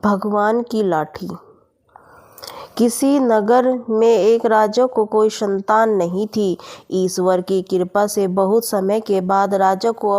भगवान की लाठी। किसी नगर में एक राजा को कोई संतान नहीं थी। ईश्वर की कृपा से बहुत समय के बाद राजा को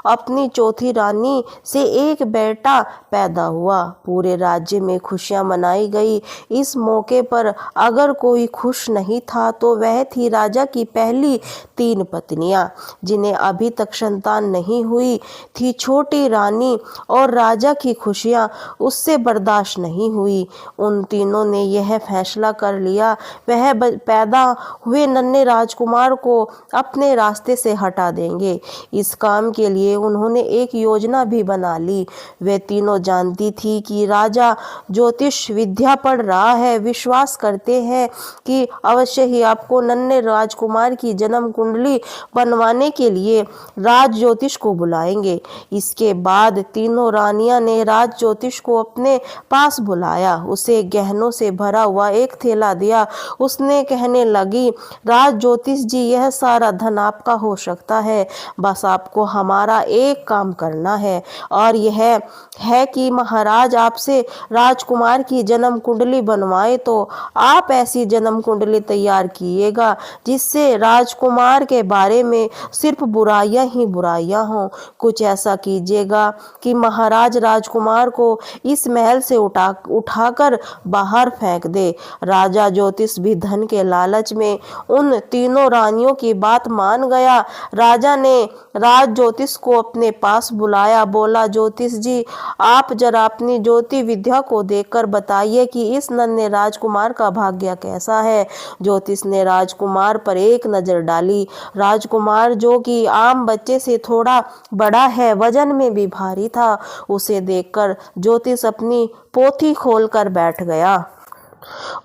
अपनी चौथी रानी से एक बेटा पैदा हुआ। पूरे राज्य में खुशियां मनाई गई। इस मौके पर अगर कोई खुश नहीं था तो वह थी राजा की पहली 3 पत्नियां, जिन्हें अभी तक संतान नहीं हुई थी। छोटी रानी और राजा की खुशियां उससे बर्दाश्त नहीं हुई। उन तीनों ने यह फैसला कर लिया वह पैदा हुए नन्हे राजकुमार को अपने रास्ते से हटा देंगे। इस काम के लिए उन्होंने एक योजना भी बना ली। वे तीनों जानती थी कि राजा ज्योतिष विद्या पढ़ रहा है। विश्वास करते हैं कि अवश्य ही आपको नन्हे राजकुमार की जन्म कुंडली बनवाने के लिए राज ज्योतिष को बुलाएंगे। इसके बाद तीनों रानियां ने राज ज्योतिष को अपने पास बुलाया। उसे गहनों से भरा हुआ एक थैला दिया। उसने कहने लगी, राज ज्योतिष जी, यह सारा धन आपका हो सकता है। बस आपको हमारा एक काम करना है, और यह है कि महाराज आपसे राजकुमार की जन्म कुंडली बनवाए तो आप ऐसी जन्म कुंडली तैयार कीजिएगा जिससे राजकुमार के बारे में सिर्फ बुराइयां ही बुराइयां हों। कुछ ऐसा कीजिएगा कि महाराज राजकुमार को इस महल से उठाकर बाहर फेंक दे। राजा ज्योतिष भी धन के लालच में उन तीनों रानियों की बात मान गया। राजा ने राज ज्योतिष को अपने पास बुलाया। बोला, ज्योतिष जी, आप जरा अपनी ज्योति विद्या को देखकर बताइए कि इस नन्हे राजकुमार का भाग्य कैसा है। ज्योतिष ने राजकुमार पर एक नजर डाली। राजकुमार, जो कि आम बच्चे से थोड़ा बड़ा है, वजन में भी भारी था। उसे देखकर ज्योतिष अपनी पोथी खोलकर बैठ गया।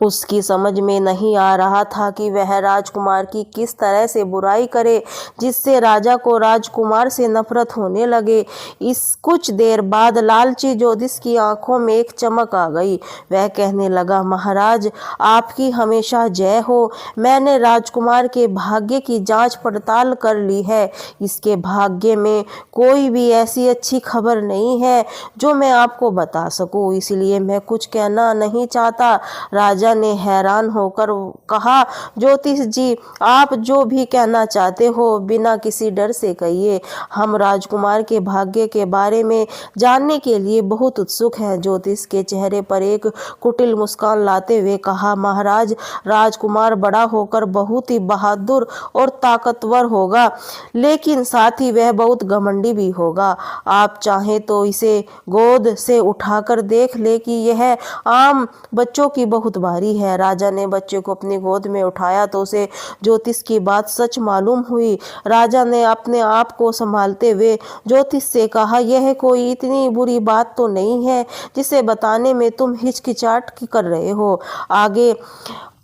उसकी समझ में नहीं आ रहा था कि वह राजकुमार की किस तरह से बुराई करे जिससे राजा को राजकुमार से नफरत होने लगे। इस कुछ देर बाद लालची ज्योतिष की आंखों में एक चमक आ गई। वह कहने लगा, महाराज आपकी हमेशा जय हो। मैंने राजकुमार के भाग्य की जांच पड़ताल कर ली है। इसके भाग्य में कोई भी ऐसी अच्छी खबर नहीं है जो मैं आपको बता सकूं, इसलिए मैं कुछ कहना नहीं चाहता। राजा ने हैरान होकर कहा, ज्योतिष जी, आप जो भी कहना चाहते हो बिना किसी डर से कहिए। हम राजकुमार के भाग्य के बारे में जानने के लिए बहुत उत्सुक हैं। ज्योतिष के चेहरे पर एक कुटिल मुस्कान लाते हुए कहा, महाराज राजकुमार बड़ा होकर बहुत ही बहादुर और ताकतवर होगा, लेकिन साथ ही वह बहुत घमंडी भी होगा। आप चाहें तो इसे गोद से उठाकर देख ले कि यह आम बच्चों की बहुत भारी है। राजा ने बच्चे को अपनी गोद में उठाया तो उसे ज्योतिष की बात सच मालूम हुई। राजा ने अपने आप को संभालते हुए ज्योतिष से कहा, यह कोई इतनी बुरी बात तो नहीं है जिसे बताने में तुम हिचकिचाहट कर रहे हो। आगे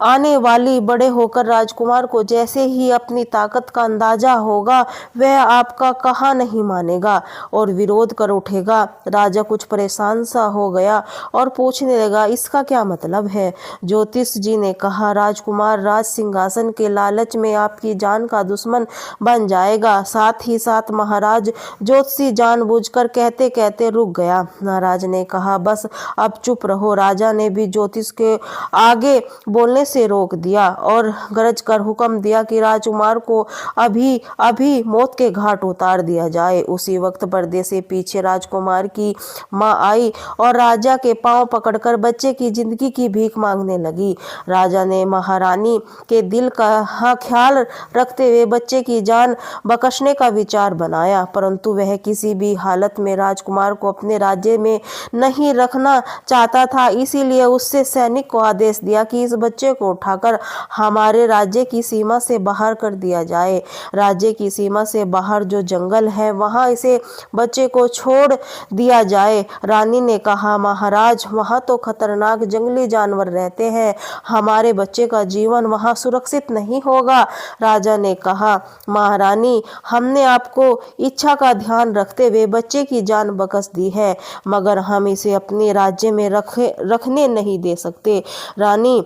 आने वाली बड़े होकर राजकुमार को जैसे ही अपनी ताकत का अंदाजा होगा वह आपका कहा नहीं मानेगा और विरोध कर उठेगा। राजा कुछ परेशान सा हो गया और पूछने लगा, इसका क्या मतलब है? ज्योतिष जी ने कहा, राजकुमार राज सिंहासन के लालच में आपकी जान का दुश्मन बन जाएगा। साथ ही साथ महाराज ज्योतिषी जानबूझकर कहते कहते रुक गया। महाराज ने कहा, बस अब चुप रहो। राजा ने भी ज्योतिष के आगे बोलने से रोक दिया और गरज कर हुक्म दिया कि राजकुमार को अभी अभी मौत के घाट उतार दिया जाए। उसी वक्त पर्दे से पीछे राजकुमार की मां आई और राजा के पांव पकड़कर बच्चे की जिंदगी की भीख मांगने लगी। राजा ने महारानी के दिल का ख्याल रखते हुए बच्चे की जान बख्शने का विचार बनाया, परंतु वह किसी भी हालत में राजकुमार को अपने राज्य में नहीं रखना चाहता था। इसीलिए उससे सैनिक को आदेश दिया कि इस बच्चे को उठाकर हमारे राज्य की सीमा से बाहर कर दिया जाए। राज्य की सीमा से बाहर जो जंगल है वहां इसे बच्चे को छोड़ दिया जाए। रानी ने कहा, महाराज वहां तो खतरनाक जंगली जानवर रहते हैं, हमारे बच्चे का जीवन वहां सुरक्षित नहीं होगा। राजा ने कहा, महारानी हमने आपको इच्छा का ध्यान रखते हुए बच्चे की जान बख्श दी है, मगर हम इसे अपने राज्य में रखने नहीं दे सकते। रानी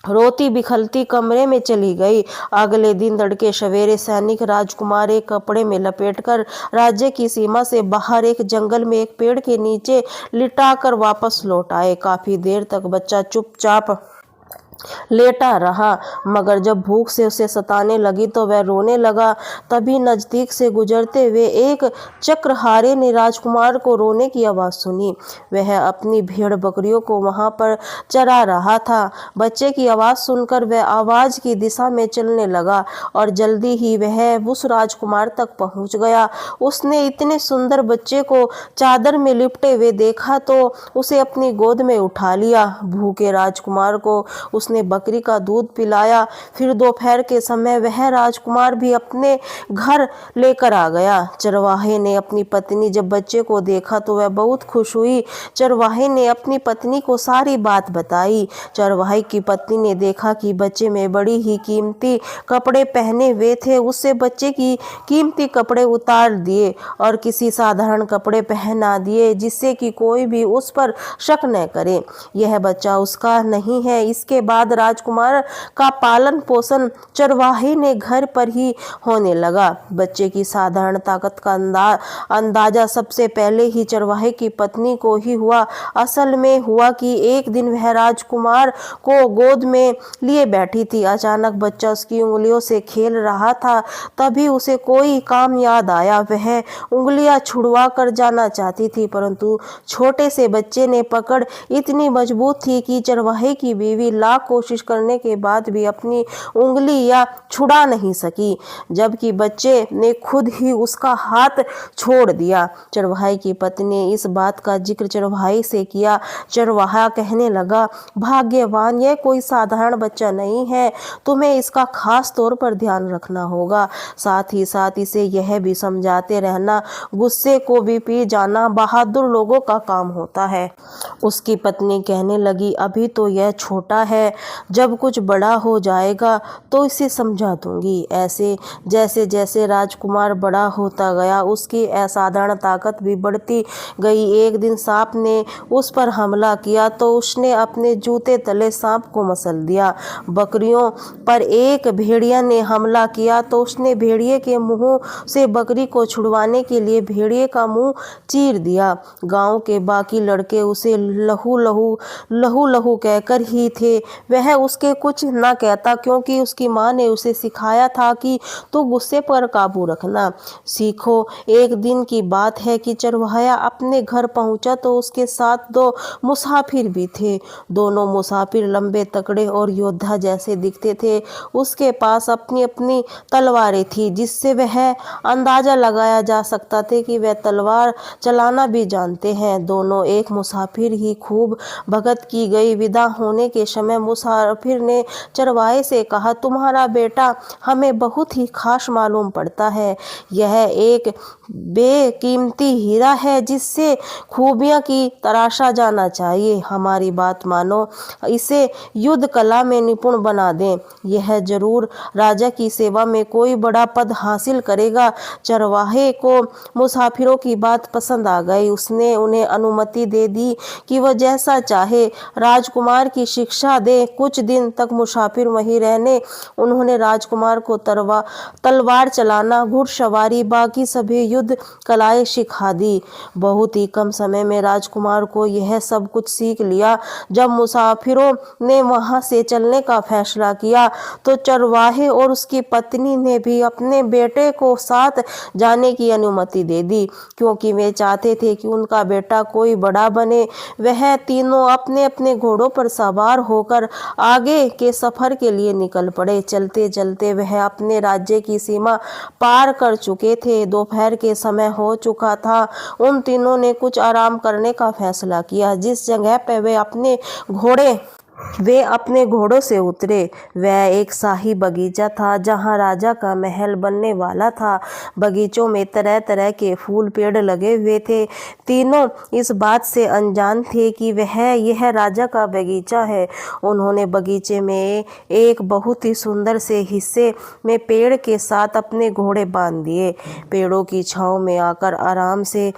रोती बिखलती कमरे में चली गई। अगले दिन तड़के सवेरे सैनिक राजकुमार एक कपड़े में लपेटकर राज्य की सीमा से बाहर एक जंगल में एक पेड़ के नीचे लिटाकर वापस लौट आए। काफी देर तक बच्चा चुपचाप लेटा रहा, मगर जब भूख से उसे सताने लगी तो वह रोने लगा। तभी नजदीक से गुजरते हुए एक चक्रहारे ने राजकुमार को रोने की आवाज सुनी। वह अपनी भेड़ बकरियों को वहां पर चरा रहा था। बच्चे की आवाज सुनकर वह आवाज की दिशा में चलने लगा और जल्दी ही वह उस राजकुमार तक पहुंच गया। उसने इतने सुंदर बच्चे को चादर में लिपटे हुए देखा तो उसे अपनी गोद में उठा लिया। भूखे राजकुमार को उसने बकरी का दूध पिलाया। फिर दोपहर के समय वह राजकुमार भी अपने घर लेकर आ गया। चरवाहे ने अपनी पत्नी जब बच्चे को देखा तो वह बहुत खुश हुई। चरवाहे ने अपनी पत्नी को सारी बात बताई। चरवाहे की पत्नी ने देखा कि बच्चे में बड़ी ही कीमती कपड़े पहने हुए थे। उससे बच्चे की कीमती कपड़े उतार दिए और किसी साधारण कपड़े पहना दिए, जिससे कि कोई भी उस पर शक न करे यह बच्चा उसका नहीं है। इसके बाद राजकुमार का पालन पोषण चरवाहे ने घर पर ही होने लगा। बच्चे की साधारण ताकत का अंदाजा सबसे पहले ही चरवाहे की पत्नी को ही हुआ। असल में हुआ कि एक दिन वह राजकुमार को गोद में लिए बैठी थी। अचानक बच्चा उसकी उंगलियों से खेल रहा था। तभी उसे कोई काम याद आया। वह उंगलियां छुड़वा कर जाना चाहती थी, परंतु छोटे से बच्चे ने पकड़ इतनी मजबूत थी कि चरवाहे की बीवी लाख कोशिश करने के बाद भी अपनी उंगली या छुड़ा नहीं सकी, जबकि बच्चे ने खुद ही उसका हाथ छोड़ दिया। चरवाहे की पत्नी ने इस बात का जिक्र चरवाहे से किया। चरवाहा कहने लगा, भाग्यवान, यह कोई साधारण बच्चा नहीं है, तुम्हें इसका खास तौर पर ध्यान रखना होगा। साथ ही साथ इसे यह भी समझाते रहना, गुस्से को भी पी जाना बहादुर लोगों का काम होता है। उसकी पत्नी कहने लगी, अभी तो यह छोटा है, जब कुछ बड़ा हो जाएगा तो इसे समझा दूंगी। ऐसे जैसे जैसे राजकुमार बड़ा होता गया उसकी असाधारण ताकत भी बढ़ती गई। एक दिन सांप ने उस पर हमला किया तो उसने अपने जूते तले सांप को मसल दिया। बकरियों पर एक भेड़िया ने हमला किया तो उसने भेड़िए के मुंह से बकरी को छुड़वाने के लिए भेड़िए का मुंह चीर दिया। गांव के बाकी लड़के उसे लहू लहू लहू लहू कहकर ही थे। वह उसके कुछ न कहता, क्योंकि उसकी माँ ने उसे सिखाया था कि तू गुस्से पर काबू रखना सीखो। एक दिन की बात है कि चरवाहा अपने घर पहुंचा तो उसके साथ दो मुसाफिर भी थे। दोनों मुसाफिर लंबे तगड़े और योद्धा जैसे दिखते थे। उसके पास अपनी अपनी तलवारें थी, जिससे वह अंदाजा लगाया जा सकता था कि वह तलवार चलाना भी जानते हैं। दोनों एक मुसाफिर ही खूब भगत की गई। विदा होने के समय मुसाफिर ने चरवाहे से कहा, तुम्हारा बेटा हमें बहुत ही खास मालूम पड़ता है। यह एक बेकीमती हीरा है जिससे खूबियां की तराशा जाना चाहिए। हमारी बात मानो, इसे युद्ध कला में निपुण बना दें। यह जरूर राजा की सेवा में कोई बड़ा पद हासिल करेगा। चरवाहे को मुसाफिरों की बात पसंद आ गई। उसने उन्हें अनुमति दे दी कि वह जैसा चाहे राजकुमार की शिक्षा दे। कुछ दिन तक मुसाफिर वहीं रहने। उन्होंने राजकुमार को तलवार चलाना, घुड़सवारी, बाकी सभी युद्ध कलाएं सिखा दी। बहुत ही कम समय में राजकुमार को यह सब कुछ सीख लिया। जब मुसाफिरों ने वहां से चलने का फैसला किया तो चरवाहे और उसकी पत्नी ने भी अपने बेटे को साथ जाने की अनुमति दे दी, क्योंकि वे चाहते थे कि उनका बेटा कोई बड़ा बने। वह तीनों अपने अपने घोड़ों पर सवार होकर आगे के सफर के लिए निकल पड़े। चलते चलते वह अपने राज्य की सीमा पार कर चुके थे। दोपहर के समय हो चुका था। उन तीनों ने कुछ आराम करने का फैसला किया। जिस जगह पर वे अपने घोड़ों से उतरे वह एक शाही बगीचा था, जहां राजा का महल बनने वाला था। बगीचों में तरह तरह के फूल पेड़ लगे हुए थे। तीनों इस बात से अनजान थे कि यह राजा का बगीचा है। उन्होंने बगीचे में एक बहुत ही सुंदर से हिस्से में पेड़ के साथ अपने घोड़े बांध दिए। पेड़ों की छांव में आकर आराम से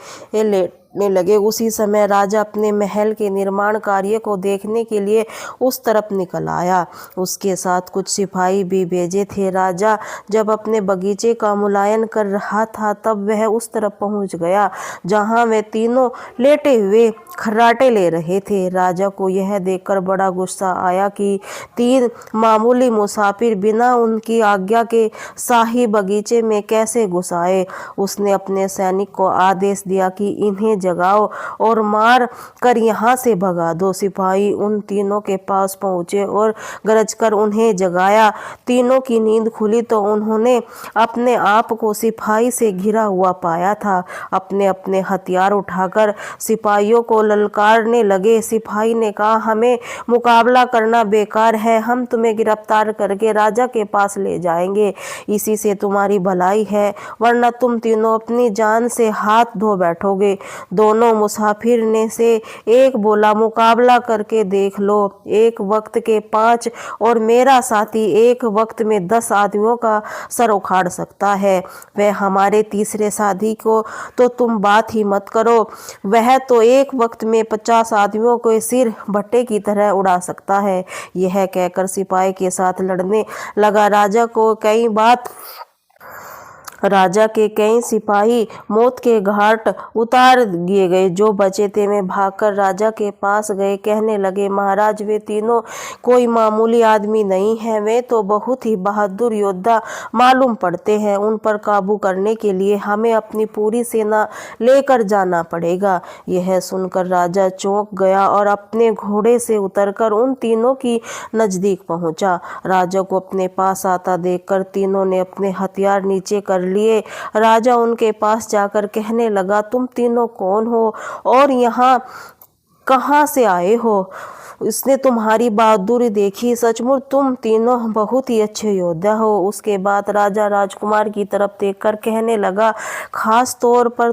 में लगे। उसी समय राजा अपने महल के निर्माण कार्य को देखने के लिए उस तरफ निकल आया। उसके साथ कुछ सिपाही भी भेजे थे। राजा जब अपने बगीचे का मुलायन कर रहा था तब वह उस तरफ पहुंच गया जहां वे तीनों लेटे हुए खर्राटे ले रहे थे। राजा को यह देखकर बड़ा गुस्सा आया कि 3 मामूली मुसाफिर बिना उनकी आज्ञा के शाही बगीचे में कैसे घुस आए। उसने अपने सैनिक को आदेश दिया कि इन्हें जगाओ और मार कर यहाँ से भगा दो। सिपाही उन तीनों के पास पहुँचे और गरजकर उन्हें जगाया। तीनों की नींद खुली तो उन्होंने अपने आप को सिपाही से घिरा हुआ पाया था। अपने अपने हथियार उठाकर सिपाहियों को ललकारने लगे। सिपाही ने कहा, हमें मुकाबला करना बेकार है, हम तुम्हें गिरफ्तार करके राजा के पास ले जाएंगे। इसी से तुम्हारी भलाई है, वरना तुम तीनों अपनी जान से हाथ धो बैठोगे। दोनों मुसाफिर ने से एक बोला, मुकाबला करके देख लो। एक वक्त के 5 और मेरा साथी एक वक्त में 10 आदमियों का सर उखाड़ सकता है। वह हमारे तीसरे साथी को तो तुम बात ही मत करो, वह तो एक वक्त में 50 आदमियों को सिर भट्टे की तरह उड़ा सकता है। यह कहकर सिपाही के साथ लड़ने लगा। राजा के कई सिपाही मौत के घाट उतार दिए गए। जो बचे थे वे भागकर राजा के पास गए। कहने लगे, महाराज, वे तीनों कोई मामूली आदमी नहीं हैं, वे तो बहुत ही बहादुर योद्धा मालूम पड़ते हैं। उन पर काबू करने के लिए हमें अपनी पूरी सेना लेकर जाना पड़ेगा। यह सुनकर राजा चौंक गया और अपने घोड़े से उतरकर उन तीनों की नजदीक पहुंचा। राजा को अपने पास आता देखकर तीनों ने अपने हथियार नीचे कर लिए। राजा उनके पास जाकर कहने लगा, तुम तीनों कौन हो और यहाँ कहाँ से आए हो? इसने तुम्हारी बहादुरी देखी, सचमुच तुम तीनों बहुत ही अच्छे योद्धा हो। उसके बाद राजा राजकुमार की तरफ देखकर कहने लगा, खास तौर पर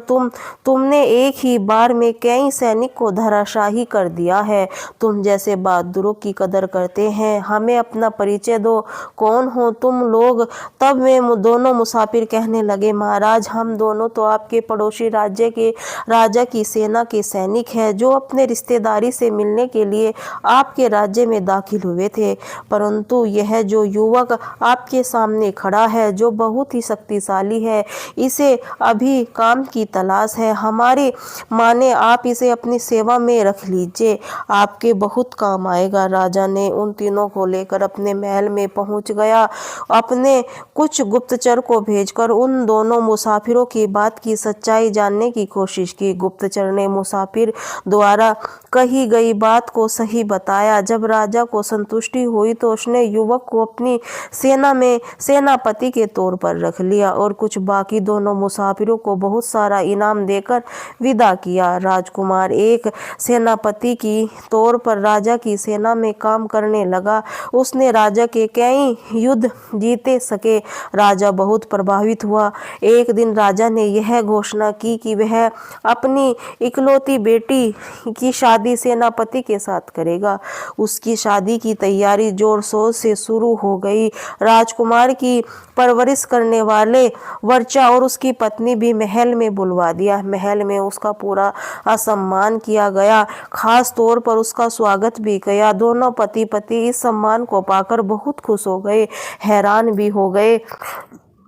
तुमने एक ही बार में कई सैनिक को धराशाही कर दिया है। तुम जैसे बहादुरों की कदर करते हैं। हमें अपना परिचय दो, कौन हो तुम लोग? तब वे दोनों मुसाफिर कहने लगे, महाराज, हम दोनों तो आपके पड़ोसी राज्य के राजा की सेना के सैनिक हैं, जो अपने रिश्तेदारी से मिलने के लिए आपके राज्य में दाखिल हुए थे। परंतु यह जो युवक आपके सामने खड़ा है, जो बहुत ही शक्तिशाली है, इसे अभी काम की तलाश है। हमारी माने आप इसे अपनी सेवा में रख लीजिए, आपके बहुत काम आएगा। राजा ने उन तीनों को लेकर अपने महल में पहुंच गया। अपने कुछ गुप्तचर को भेजकर उन दोनों मुसाफिरों की बात की सच्चाई जानने की कोशिश की। गुप्तचर ने मुसाफिर द्वारा कही गई बात को सही बताया। जब राजा को संतुष्टि हुई तो उसने युवक को अपनी सेना में सेनापति के तौर पर रख लिया और कुछ बाकी दोनों मुसाफिरों को बहुत सारा इनाम देकर विदा किया। राजकुमार एक सेनापति की तौर पर राजा की सेना में काम करने लगा। उसने राजा के कई युद्ध जीते सके। राजा बहुत प्रभावित हुआ। एक दिन राजा ने यह घोषणा की कि वह अपनी इकलौती बेटी की शादी सेनापति के साथ करेगा। उसकी शादी की तैयारी जोर शोर से शुरू हो गई। राजकुमार की परवरिश करने वाले वर्चा और उसकी पत्नी भी महल में बुलवा दिया। महल में उसका पूरा सम्मान किया गया, खास तौर पर उसका स्वागत भी किया। दोनों पति पत्नी इस सम्मान को पाकर बहुत खुश हो गए, हैरान भी हो गए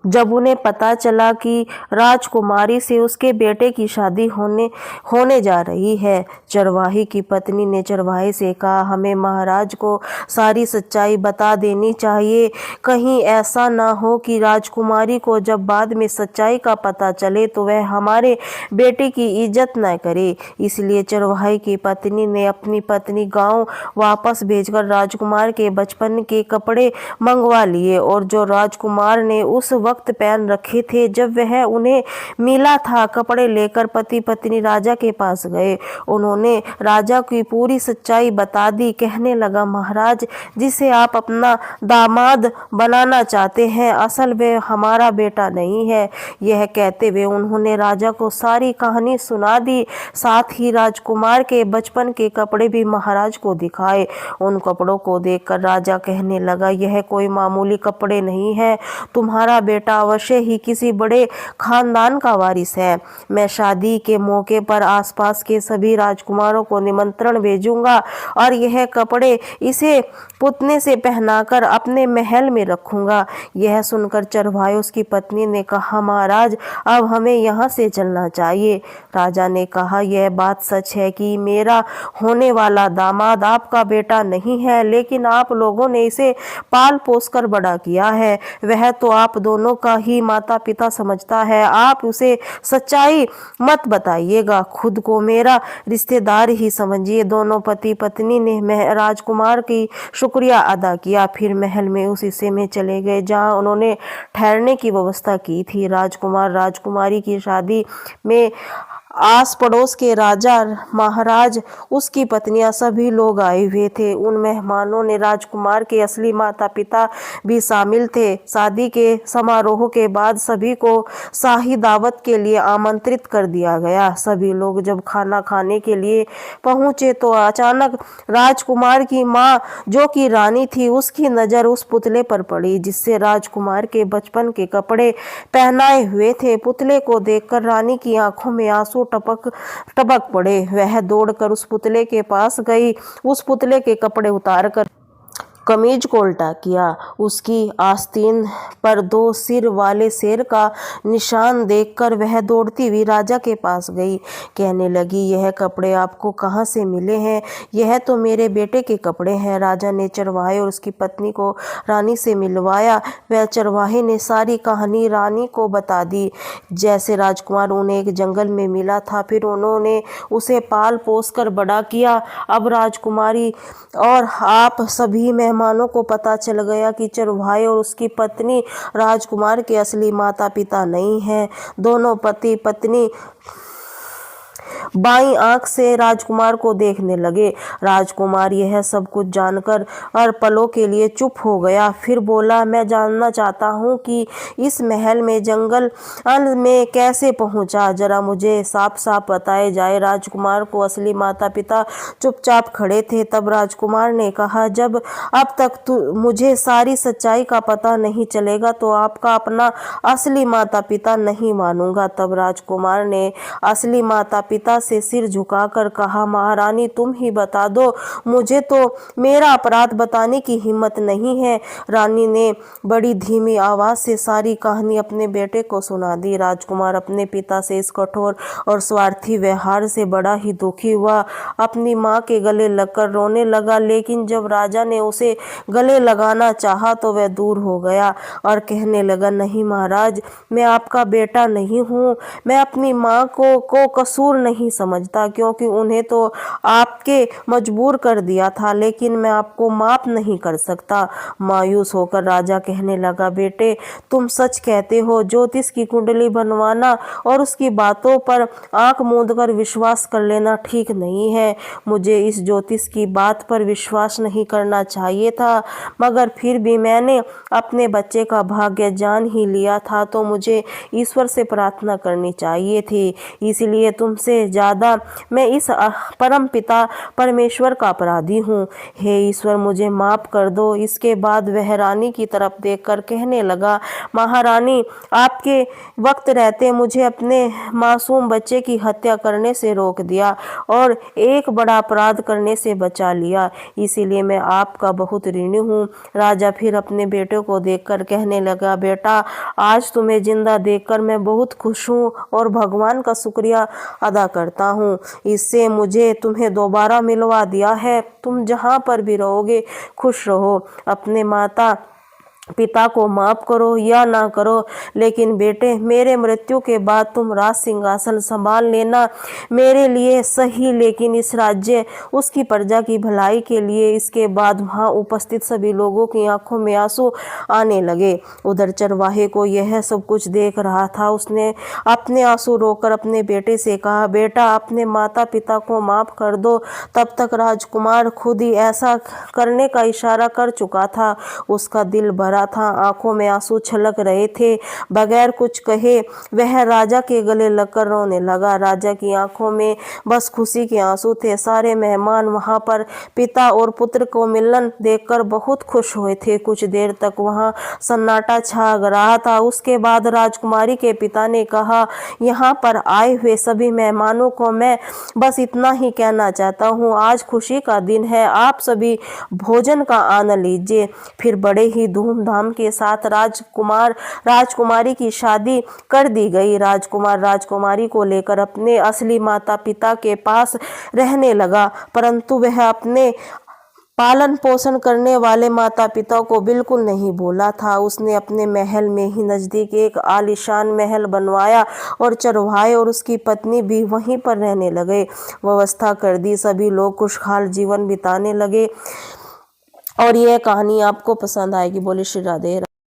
जब उन्हें पता चला कि राजकुमारी से उसके बेटे की शादी होने जा रही है। चरवाही की पत्नी ने चरवाहे से कहा, हमें महाराज को सारी सच्चाई बता देनी चाहिए, कहीं ऐसा ना हो कि राजकुमारी को जब बाद में सच्चाई का पता चले तो वह हमारे बेटे की इज्जत न करे। इसलिए चरवाहे की पत्नी ने अपनी पत्नी गांव वापस भेजकर राजकुमार के बचपन के कपड़े मंगवा लिए और जो राजकुमार ने उस वक्त पहन रखे थे जब वह उन्हें मिला था, कपड़े लेकर पति पत्नी राजा के पास गए। उन्होंने राजा की पूरी सच्चाई बता दी। कहने लगा, महाराज, जिसे आप अपना दामाद बनाना चाहते हैं, असल में हमारा बेटा नहीं है। यह कहते हुए उन्होंने राजा को सारी कहानी सुना दी। साथ ही राजकुमार के बचपन के कपड़े भी महाराज को दिखाए। उन कपड़ों को देखकर राजा कहने लगा, यह कोई मामूली कपड़े नहीं है, तुम्हारा बेटा बेटा अवश्य ही किसी बड़े खानदान का वारिस है। मैं शादी के मौके पर आसपास के सभी राजकुमारों को निमंत्रण भेजूंगा और यह कपड़े इसे पुतने से पहनाकर अपने महल में रखूंगा। यह सुनकर चरवाहे की पत्नी ने कहा, महाराज अब हमें यहाँ से चलना चाहिए। राजा ने कहा, यह बात सच है कि मेरा होने वाला दामाद आपका बेटा नहीं है, लेकिन आप लोगों ने इसे पाल पोस कर बड़ा किया है। वह तो आप दोनों का ही माता पिता समझता है। आप उसे सच्चाई मत बताइएगा, खुद को मेरा रिश्तेदार ही समझिए। दोनों पति पत्नी ने राजकुमार की शुक्रिया अदा किया, फिर महल में उस हिस्से में चले गए जहां उन्होंने ठहरने की व्यवस्था की थी। राजकुमार राजकुमारी की शादी में आस पड़ोस के राजा महाराज, उसकी पत्नियां, सभी लोग आए हुए थे। उन मेहमानों ने राजकुमार के असली माता पिता भी शामिल थे। शादी के समारोह के बाद सभी को शाही दावत के लिए आमंत्रित कर दिया गया। सभी लोग जब खाना खाने के लिए पहुंचे तो अचानक राजकुमार की मां, जो कि रानी थी, उसकी नज़र उस पुतले पर पड़ी जिससे राजकुमार के बचपन के कपड़े पहनाए हुए थे। पुतले को देखकर रानी की आंखों में आंसू टपक पड़े। वह दौड़कर उस पुतले के पास गई, उस पुतले के कपड़े उतारकर कमीज को उल्टा किया। उसकी आस्तीन पर 2 सिर वाले शेर का निशान देखकर वह दौड़ती हुई राजा के पास गई। कहने लगी, यह कपड़े आपको कहाँ से मिले हैं? यह तो मेरे बेटे के कपड़े हैं। राजा ने चरवाहे और उसकी पत्नी को रानी से मिलवाया। वह चरवाहे ने सारी कहानी रानी को बता दी। जैसे राजकुमार उन्हें एक जंगल में मिला था, फिर उन्होंने उसे पाल पोस कर बड़ा किया। अब राजकुमारी और आप सभी मेहमानों को पता चल गया कि चरवाहे और उसकी पत्नी राजकुमार के असली माता पिता नहीं हैं। दोनों पति पत्नी बाईं आंख से राजकुमार को देखने लगे। राजकुमार यह सब कुछ जानकर और पलों के लिए चुप हो गया। फिर बोला, मैं जानना चाहता हूँ कि इस महल में जंगल में कैसे पहुँचा, जरा मुझे साफ साफ बताए जाए। राजकुमार को असली माता पिता चुपचाप खड़े थे। तब राजकुमार ने कहा, जब अब तक मुझे सारी सच्चाई का पता नहीं चलेगा तो आपका अपना असली माता पिता नहीं मानूंगा। तब राजकुमार ने असली माता पिता से सिर झुकाकर कहा, महारानी तुम ही बता दो, मुझे तो मेरा अपराध बताने की हिम्मत नहीं है। रानी ने बड़ी धीमी आवाज से सारी कहानी अपने बेटे को सुना दी। राजकुमार अपने पिता से इस कठोर और स्वार्थी व्यवहार से बड़ा ही दुखी हुआ। अपनी माँ के गले लगकर रोने लगा, लेकिन जब राजा ने उसे गले लगाना चाहा तो वह दूर हो गया और कहने लगा, नहीं महाराज, मैं आपका बेटा नहीं हूँ। मैं अपनी माँ को कसूर नहीं समझता, क्योंकि उन्हें तो आपके मजबूर कर दिया था, लेकिन मैं आपको माफ नहीं कर सकता। मायूस होकर राजा कहने लगा, बेटे तुम सच कहते हो। ज्योतिष की कुंडली बनवाना और उसकी बातों पर आंख मूंदकर विश्वास कर लेना ठीक नहीं है। मुझे इस ज्योतिष की बात पर विश्वास नहीं करना चाहिए था, मगर फिर भी मैंने अपने बच्चे का भाग्य जान ही लिया था, तो मुझे ईश्वर से प्रार्थना करनी चाहिए थी। इसलिए तुमसे ज़्यादा मैं इस परम पिता परमेश्वर का अपराधी हूँ। हे ईश्वर, मुझे माफ़ कर दो। इसके बाद वह रानी की तरफ देखकर कहने लगा, महारानी आपके वक्त रहते मुझे अपने मासूम बच्चे की हत्या करने से रोक दिया और एक बड़ा अपराध करने से बचा लिया, इसीलिए मैं आपका बहुत ऋणी हूँ। राजा फिर अपने बेटे को देखकर कहने लगा, बेटा आज तुम्हें जिंदा देखकर मैं बहुत खुश हूँ और भगवान का शुक्रिया अदा करता हूँ। इससे मुझे तुम्हें दोबारा मिलवा दिया है। तुम जहाँ पर भी रहोगे खुश रहो। अपने माता पिता को माफ करो या ना करो, लेकिन बेटे मेरे मृत्यु के बाद तुम राज सिंहासन संभाल लेना। मेरे लिए सही, लेकिन इस राज्य उसकी प्रजा की भलाई के लिए। इसके बाद वहां उपस्थित सभी लोगों की आंखों में आंसू आने लगे। उधर चरवाहे को यह सब कुछ देख रहा था। उसने अपने आंसू रोककर अपने बेटे से कहा, बेटा अपने माता पिता को माफ कर दो। तब तक राजकुमार खुद ही ऐसा करने का इशारा कर चुका था। उसका दिल भरा भरा था, आंखों में आंसू छलक रहे थे। बगैर कुछ कहे वह राजा के गले लगकर रोने लगा। राजा की आंखों में बस खुशी के आंसू थे। सारे मेहमान वहां पर पिता और पुत्र को मिलन देखकर बहुत खुश हुए थे। कुछ देर तक वहां सन्नाटा छा रहा था। उसके बाद राजकुमारी के पिता ने कहा, यहाँ पर आए हुए सभी मेहमानों को मैं बस इतना ही कहना चाहता हूँ, आज खुशी का दिन है, आप सभी भोजन का आनंद लीजिए। फिर बड़े ही धूमधाम के साथ राजकुमारी की शादी कर दी गई। राजकुमार राजकुमारी को लेकर अपने असली माता पिता के पास रहने लगा, परंतु वह अपने पालन पोषण करने वाले माता पिता को बिल्कुल नहीं भूला था। उसने अपने महल में ही नजदीक एक आलीशान महल बनवाया और चरवाहे और उसकी पत्नी भी वहीं पर रहने लगे। व्यवस्था कर दी, सभी लोग खुशहाल जीवन बिताने लगे। और यह कहानी आपको पसंद आएगी। बोले श्री राधे।